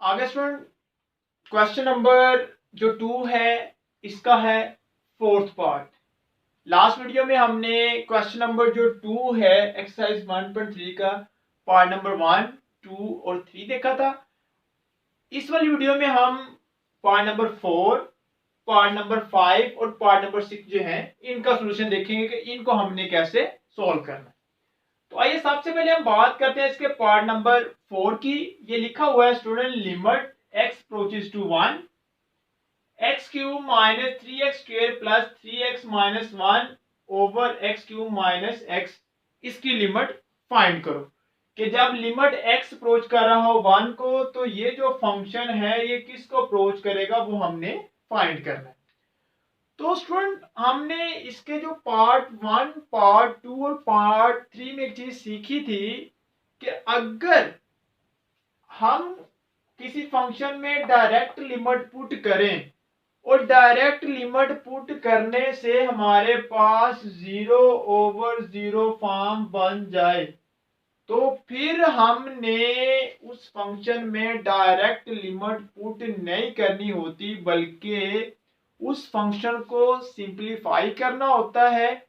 आगे student question number जो 2 है इसका है फोर्थ पार्ट। लास्ट वीडियो में हमने क्वेश्चन नंबर जो 2 है एक्सरसाइज 1.3 का पार्ट नंबर 1, 2 और 3 देखा था। इस वाली वीडियो में हम पार्ट नंबर 4, पार्ट नंबर 5 और पार्ट नंबर 6 जो है इनका सोल्यूशन देखेंगे कि इनको हमने कैसे सॉल्व करना है। तो आइए सबसे पहले हम बात करते हैं इसके पार्ट नंबर 4 की। ये लिखा हुआ है student limit x approaches to 1 x cube minus 3x स्क्वायर plus 3x minus 1 over x cube minus x, इसकी लिमिट फाइंड करो। कि जब लिमिट x अप्रोच कर रहा हो 1 को तो ये जो फंक्शन है ये किसको अप्रोच करेगा वो हमने फाइंड करना है। तो स्टूडेंट हमने इसके जो पार्ट 1, पार्ट 2 और पार्ट 3 में एक चीज सीखी थी कि अगर हम किसी फंक्शन में डायरेक्ट लिमिट पुट करें और डायरेक्ट लिमिट पुट करने से हमारे पास 0 ओवर 0 फॉर्म बन जाए तो फिर हमने उस फंक्शन में डायरेक्ट लिमिट पुट नहीं करनी होती, बल्कि उस फंक्शन को सिंप्लीफाई करना होता है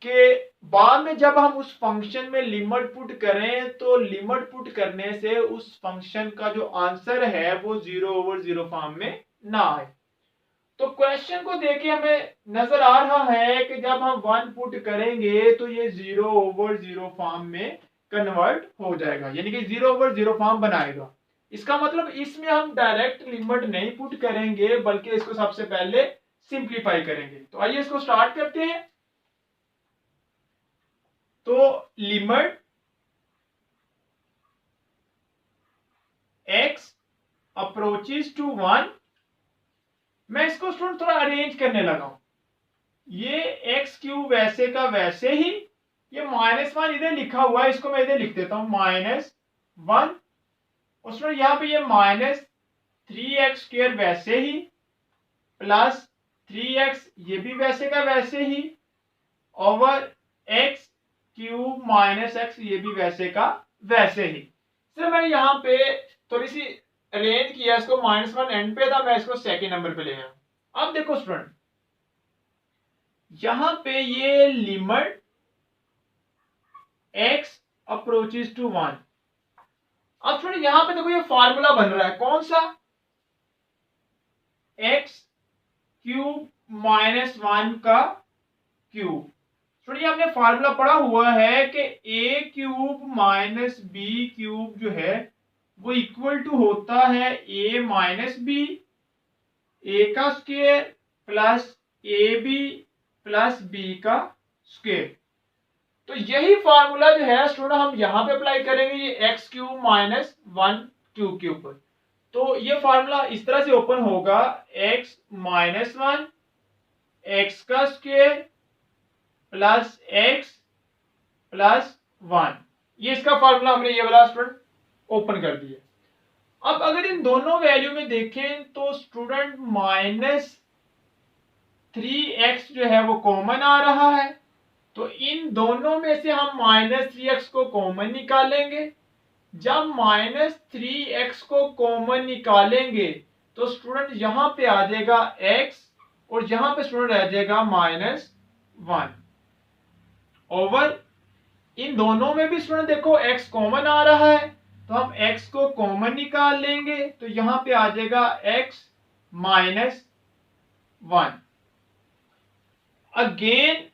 कि बाद में जब हम उस फंक्शन में लिमिट पुट करें तो लिमिट पुट करने से उस फंक्शन का जो आंसर है वो 0 ओवर 0 फॉर्म में ना आए। तो क्वेश्चन को देखे हमें नजर आ रहा है कि जब हम 1 पुट करेंगे तो ये 0 ओवर 0 फॉर्म में कन्वर्ट हो जाएगा, यानी कि 0 ओवर 0 फॉर्म बनाएगा। इसका मतलब इसमें हम डायरेक्ट लिमिट नहीं पुट करेंगे बल्कि इसको सबसे पहले सिंप्लीफाई करेंगे। तो आइए इसको स्टार्ट करते हैं। तो लिमिट x अप्रोचेस टू 1, मैं इसको स्टूडेंट थोड़ा अरेंज करने लगा हूं। ये एक्स क्यूब वैसे का वैसे ही, ये -1 इधर लिखा हुआ है, इसको मैं इधर लिख देता हूं -1। उसमें यहां पे ये -3x स्क्वायर वैसे ही प्लस 3x ये भी वैसे का वैसे ही over x cube minus x ये भी वैसे का वैसे ही। सिर्फ मैंने यहाँ पे थोड़ी सी अरेंज किया, इसको -1 एंड पे था, मैं इसको सेकेंड नंबर पे ले आया। अब देखो स्टूडेंट यहां पे ये लिमिट x अप्रोचेस टू 1। अब स्टूडेंट यहां पे देखो ये फार्मूला बन रहा है कौन सा, x क्यूब -1 का क्यूब। स्टूडेंट हमने फार्मूला पढ़ा हुआ है कि a cube minus B cube जो है वो इक्वल टू होता है a माइनस बी, a का square plus ab plus b का स्क्वायर। तो यही फार्मूला जो है स्टूडेंट हम यहां पे अप्लाई करेंगे ये एक्स क्यूब -1 क्यूब के ऊपर। तो ये फार्मूला इस तरह से ओपन होगा, x -1 x का स्क्वायर प्लस x प्लस 1। ये इसका फार्मूला हमने ये वाला स्टूडेंट ओपन कर दिया। अब अगर इन दोनों वैल्यू में देखें तो स्टूडेंट -3x जो है वो कॉमन आ रहा है, तो इन दोनों में से हम -3x को कॉमन निकालेंगे। जब -3x को कॉमन निकालेंगे तो स्टूडेंट यहां पे आ जाएगा x और यहां पे स्टूडेंट रह जाएगा -1 ओवर इन दोनों में भी स्टूडेंट देखो x कॉमन आ रहा है तो हम x को कॉमन निकाल लेंगे, तो यहां पे आ जाएगा x -1। अगेन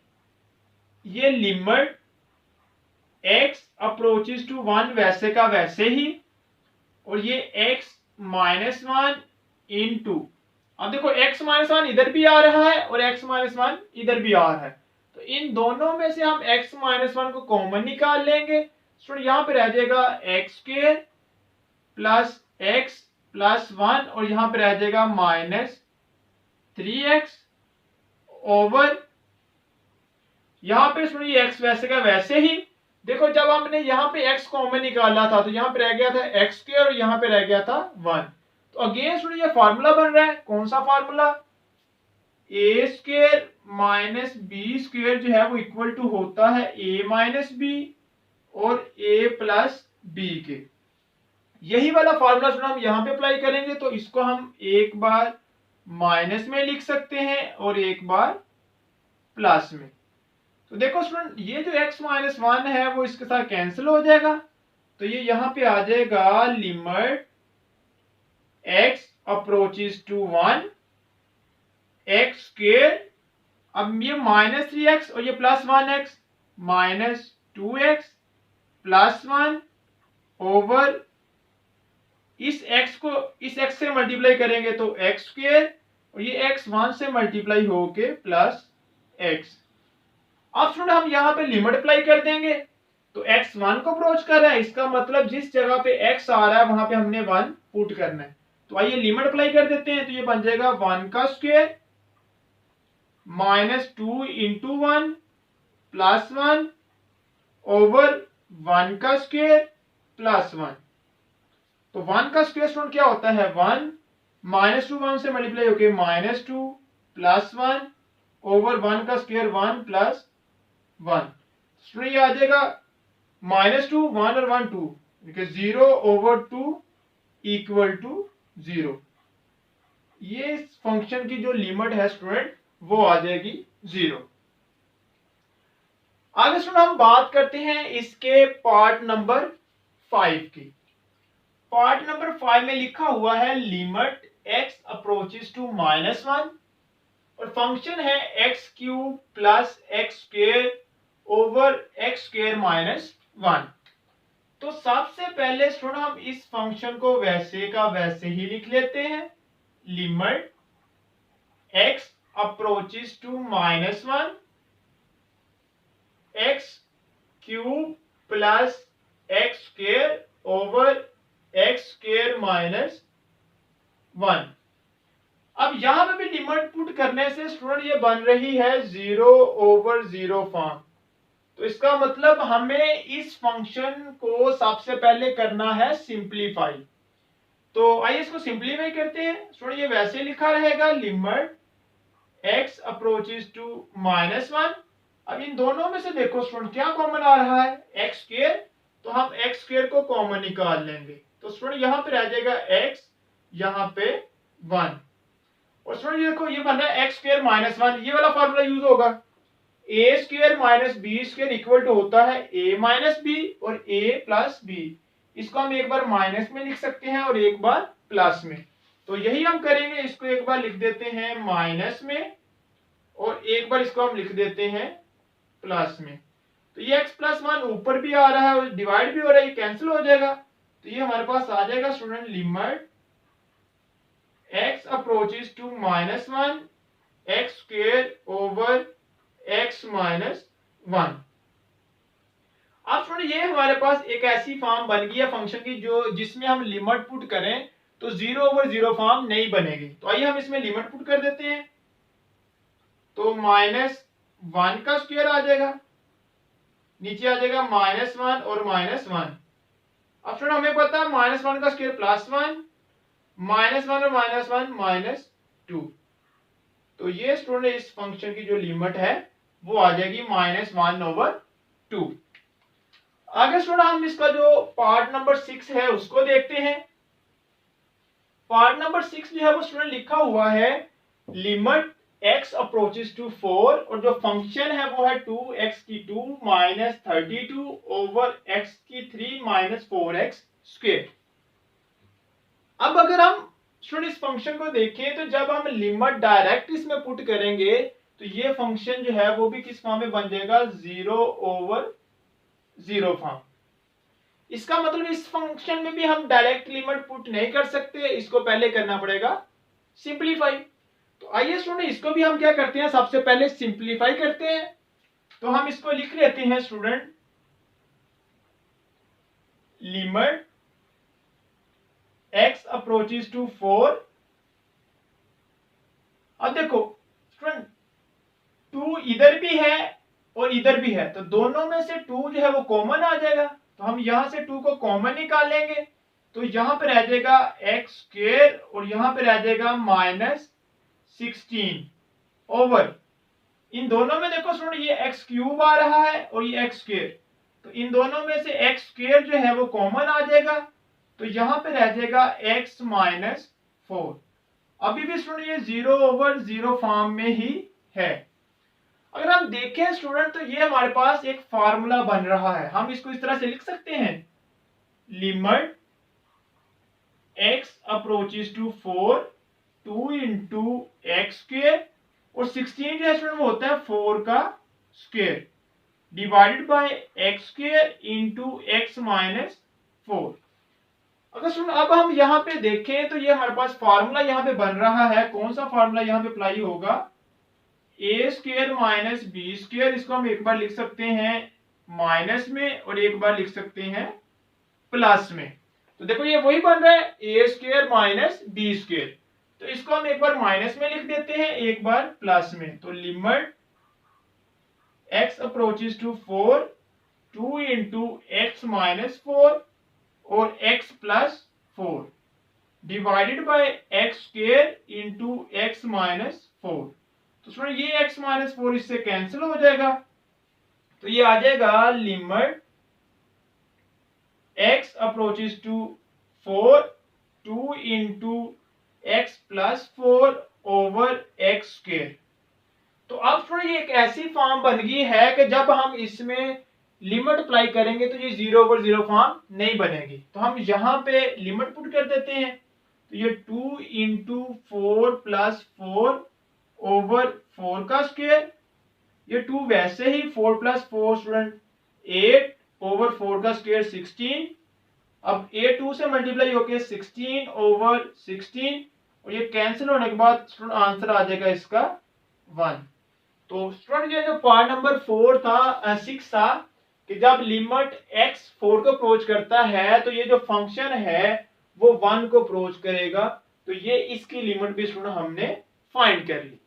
ये लिमिट x अप्रोचेस टू 1 वैसे का वैसे ही, और ये x -1 इंटू, अब देखो x -1 इधर भी आ रहा है और x -1 इधर भी आ रहा है, तो इन दोनों में से हम x -1 को कॉमन निकाल लेंगे। तो यहां पे रह जाएगा x square plus x plus 1 और यहां पे रह जाएगा -3x ओवर, यहां पे सुनिए x वैसे का वैसे ही। देखो जब हमने यहां पे x कॉमन निकाला था तो यहां पे रह गया था एक्स स्क्वायर और यहां पे रह गया था 1। तो अगेन सुनिए ये फार्मूला बन रहा है कौन सा formula, a square minus B square जो है वो इक्वल टू होता है a माइनस बी और a प्लस बी के। यही वाला फार्मूला स्टूडेंट हम यहाँ पे अप्लाई करेंगे, तो इसको हम एक बार माइनस में लिख सकते हैं और एक बार प्लस में। तो देखो स्टूडेंट, ये जो x माइनस वन है वो इसके साथ कैंसिल हो जाएगा, तो ये यहाँ पे आ जाएगा limit x approaches to one x square, अब ये माइनस 3x और ये plus 1x, minus 2x plus 1 over इस x को इस x से मल्टीप्लाई करेंगे तो x स्क्वेयर, और ये x 1 से मल्टीप्लाई होके प्लस x। अब स्टूडेंट हम यहाँ पे लिमिट अप्लाई कर देंगे, तो x 1 को अप्रोच कर रहा है, इसका मतलब जिस जगह पे x आ रहा है वहां पे हमने 1 पुट करना है। तो आइए लिमिट अप्लाई कर देते हैं, तो ये बन जाएगा 1 का square minus 2 into 1 plus 1 over 1 का स्क्वायर प्लस 1। तो 1 का स्क्वायर स्टूडेंट क्या होता है 1, माइनस 2 1 से मल्टीप्लाई होके माइनस 2 प्लस 1 ओवर 1 का स्क्वायर 1 प्लस 1। स्टूडेंट ये आ जाएगा माइनस 2 1 और 1 2, 0 ओवर 2 इक्वल टू 0। ये फंक्शन की जो लिमिट है स्टूडेंट वो आ जाएगी 0। आगे स्टूडेंट हम बात करते हैं इसके पार्ट नंबर 5 की। पार्ट नंबर 5 में लिखा हुआ है limit x approaches to minus 1 और फंक्शन है x cube plus x square over x square minus 1। तो सबसे पहले स्टूडेंट हम इस फंक्शन को वैसे का वैसे ही लिख लेते हैं, limit x approaches to minus 1 x cube plus x square over x square minus 1। अब यहां पे भी लिमिट पुट करने से स्टूडेंट ये बन रही है 0 ओवर 0 फॉर्म। तो इसका मतलब हमें इस फंक्शन को सबसे पहले करना है सिंप्लीफाई। तो आइए इसको सिंप्लीफाई करते हैं। स्टूडेंट ये वैसे लिखा रहेगा limit x approaches to minus 1। अब इन दोनों में से देखो स्टूडेंट क्या कॉमन आ रहा है एक्स स्क्वेयर, तो हम एक्स स्क्वेयर को कॉमन निकाल लेंगे। तो स्टूडेंट यहाँ पे रह जाएगा x, यहाँ पे 1, और स्टूडेंट ये देखो ये बन रहा है एक्स स्क्वेयर माइनस 1, ये वाला फॉर्मूला यूज होगा। A square minus b square equal to होता है ए माइनस बी और ए प्लस बी। इसको हम एक बार माइनस में लिख सकते हैं और एक बार प्लस में। तो यही हम करेंगे, इसको एक बार लिख देते हैं माइनस में और एक बार इसको हम लिख देते हैं प्लस में। तो ये x प्लस 1 ऊपर भी आ रहा है और डिवाइड भी हो रहा है, ये कैंसिल हो जाएगा। तो ये हमारे पास आ जाएगा student limit x approaches to minus 1 x square over x minus 1। अब स्टूडेंट ये हमारे पास एक ऐसी फॉर्म बन गई है फंक्शन की जो जिसमें हम लिमिट पुट करें तो 0 ओवर 0 फॉर्म नहीं बनेगी। तो आइए हम इसमें लिमिट पुट कर देते हैं, तो माइनस 1 का स्क्वायर आ जाएगा, नीचे आ जाएगा माइनस 1 और माइनस 1। अब स्टूडेंट हमें पता है माइनस 1 का स्क्वायर प्लस 1, माइनस 1 और माइनस 1 माइनस 2। तो ये स्टूडेंट इस फंक्शन की जो लिमिट है वो आ जाएगी माइनस 1 ओवर 2। आगे स्टूडेंट हम इसका जो पार्ट नंबर 6 है उसको देखते हैं। पार्ट नंबर 6 जो है वो स्टूडेंट लिखा हुआ है लिमिट x अप्रोचेस टू 4 और जो फंक्शन है वो है 2x की 2 माइनस 32 ओवर x की 3 माइनस 4x स्क्वेयर। अब अगर हम स्टूडेंट इस फंक्शन को देखें तो जब हम लिमिट डायरेक्ट इसमें पुट करेंगे तो ये फंक्शन जो है वो भी किस फॉर्म में बन जाएगा 0 ओवर 0 फॉर्म। इसका मतलब इस फंक्शन में भी हम डायरेक्ट लिमिट पुट नहीं कर सकते, इसको पहले करना पड़ेगा सिंप्लीफाई। तो आइए स्टूडेंट इसको भी हम क्या करते हैं, सबसे पहले सिंप्लीफाई करते हैं। तो हम इसको लिख लेते हैं student limit x approaches to 4। अब देखो स्टूडेंट 2 इधर भी है और इधर भी है, तो दोनों में से 2 जो है वो कॉमन आ जाएगा। तो हम यहां से 2 को कॉमन निकालेंगे, तो यहां पे रह जाएगा एक्स स्क्वेयर और यहां पे रह जाएगा माइनस 16 ओवर इन दोनों में देखो स्टूडेंट ये एक्स क्यूब आ रहा है और ये एक्स स्क्वेयर, तो इन दोनों में से एक्स स्क्वेयर जो है वो कॉमन आ जाएगा। तो यहाँ पे रह जाएगा x माइनस 4। अभी भी स्टूडेंट ये 0/0 फॉर्म में ही है। अगर हम देखें स्टूडेंट तो ये हमारे पास एक फार्मूला बन रहा है। हम इसको इस तरह से लिख सकते हैं, limit x approaches to 4 2 into x square, और 16 जो है स्टूडेंट वो होता है 4 का square divided by x square into x minus 4। अगर सुन अब हम यहाँ पे देखें तो ये हमारे पास फार्मूला यहाँ पे बन रहा है। कौन सा फार्मूला यहाँ पे अप्लाई होगा, a square minus b square. इसको हम एक बार लिख सकते हैं माइनस में और एक बार लिख सकते हैं प्लस में। तो देखो ये वही बन रहा है, ए स्क्वेयर माइनस बी स्क्वेयर। तो इसको हम एक बार माइनस में लिख देते हैं, एक बार प्लस में। तो limit x approaches to 4 2 into x minus 4 और x plus 4 divided by x square into x minus 4। तो सुनो ये x माइनस 4 इससे कैंसिल हो जाएगा, तो ये आ जाएगा limit x approaches to 4 2 into x plus 4 over x square. तो अब थोड़ी ये एक ऐसी फॉर्म बन गई है कि जब हम इसमें लिमिट अप्लाई करेंगे तो ये 0/0 फॉर्म नहीं बनेगी। तो हम यहाँ पे लिमिट पुट कर देते हैं, तो ये 2 इंटू 4 प्लस 4 ओवर 4 का स्क्वेयर। ये 2 वैसे ही 4 प्लस 4 स्टूडेंट 8 ओवर 4 का स्क्वेयर 16। अब a 2 से मल्टीप्लाई होके 16 ओवर 16, और ये कैंसिल होने के बाद स्टूडेंट आंसर आ जाएगा इसका 1। तो स्टूडेंट ये जो पार्ट नंबर 4 था 6 था कि जब लिमिट x 4 को अप्रोच करता है तो ये जो फंक्शन है वो 1 को अप्रोच करेगा। तो ये इसकी लिमिट भी स्टूडेंट हमने फाइंड कर ली।